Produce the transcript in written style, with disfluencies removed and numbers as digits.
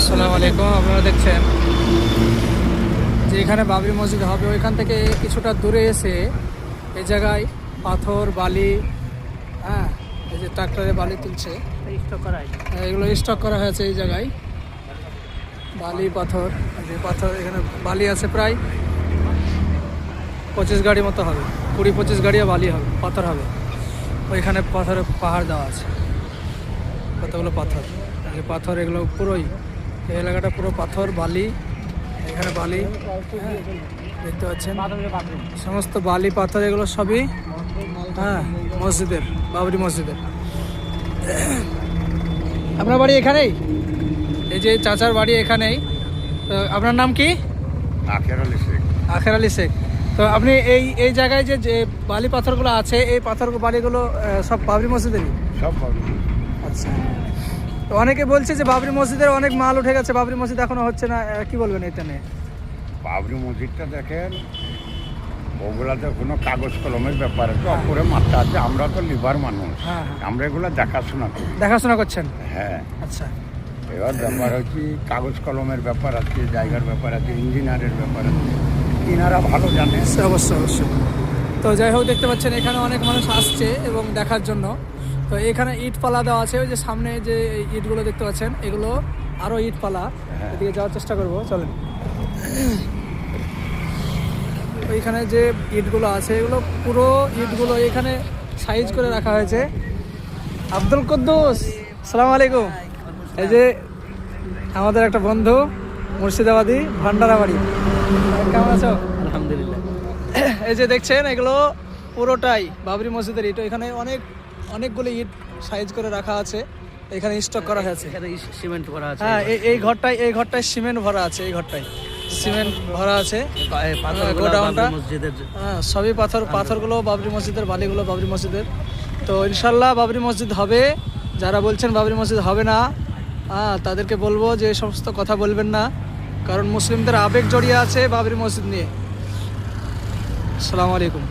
আসসালামু আলাইকুম। আপনারা দেখছেন যে এখানে বাবরি মসজিদ হবে, ওইখান থেকে কিছুটা দূরে এসে এই জায়গায় পাথর বালি, হ্যাঁ, এই যে ট্রাক্টরে বালি তুলছে, এগুলো স্টক করা হয়েছে এই জায়গায়। বালি পাথর, এই যে পাথর, এখানে বালি আছে প্রায় 25 গাড়ি মতো হবে, 20-25 গাড়িও বালি হবে, পাথর হবে। ওইখানে পাথরের পাহাড় দেওয়া আছে, কতগুলো পাথর, এই পাথর এগুলো পুরোই এই এলাকাটা পুরো পাথর বালি। এখানে বালি, হ্যাঁ, দেখতে পাচ্ছেন সমস্ত বালি পাথর, এগুলো সবই, হ্যাঁ, মসজিদের, বাবরি মসজিদের। আপনার বাড়ি এখানেই? এই যে চাচার বাড়ি এখানেই। তো আপনার নাম কি? আখের আলী শেখ। আখের আলী শেখ। তো আপনি এই জায়গায় যে বালি পাথরগুলো আছে, এই পাথর বালিগুলো সব বাবরি মসজিদেরই? সব বাবরি। আচ্ছা। তো অনেকে বলছে যে বাবরি মসজিদের অনেক মাল উঠে গেছে, বাবরি মসজিদ এখনো হচ্ছে না, কি বলবেন এটা নিয়ে? বাবরি মসজিদটা দেখেন, ওগুলাতে কোনো কাগজ কলমের ব্যাপার আছে, অপরে মাত্রা আছে। আমরা তো লিভার মানুষ, হ্যাঁ, আমরা এগুলো দেখাশোনা করি। দেখাশোনা করছেন? হ্যাঁ। আচ্ছা। এবার ব্যাপার হচ্ছে কাগজ কলমের ব্যাপার আছে, জায়গার ব্যাপার আছে, ইঞ্জিনিয়ারের ব্যাপার আছে, ইনারা ভালো জানে। অবশ্যই অবশ্যই। তো যাই হোক, দেখতে পাচ্ছেন এখানে অনেক মানুষ আসছে এবং দেখার জন্য। তো এখানে ইট পালা দেওয়া আছে, ওই যে সামনে যে ইটগুলো দেখতে পাচ্ছেন, এগুলো আরও ইট পালা। এদিকে যাওয়ার চেষ্টা করবো, চলেন। ওইখানে যে ইটগুলো আছে, এগুলো পুরো ইটগুলো এখানে সাইজ করে রাখা হয়েছে। আব্দুল কুদ্দুস, আসসালামু আলাইকুম। এই যে আমাদের একটা বন্ধু, মুর্শিদাবাদী, ভান্ডারা বাড়ি। কেমন আছো? আলহামদুলিল্লাহ। এই যে দেখছেন, এগুলো পুরোটাই বাবরি মসজিদের ইট। এখানে অনেকগুলো ইট সাইজ করে রাখা আছে, এখানে স্টক করা হয়েছে। এখানে সিমেন্ট ভরা আছে। হ্যাঁ, এই ঘরটায় সিমেন্ট ভরা আছে, এই ঘরটায় সিমেন্ট ভরা আছে। গোডাউনটা, হ্যাঁ, সবই পাথরগুলো বাবরি মসজিদের, বালিগুলো বাবরি মসজিদের। তো ইনশাল্লাহ বাবরি মসজিদ হবে। যারা বলছেন বাবরি মসজিদ হবে না, হ্যাঁ, তাদেরকে বলবো যে এই সমস্ত কথা বলবেন না, কারণ মুসলিমদের আবেগ জড়িয়ে আছে বাবরি মসজিদ নিয়ে। আসসালামু আলাইকুম।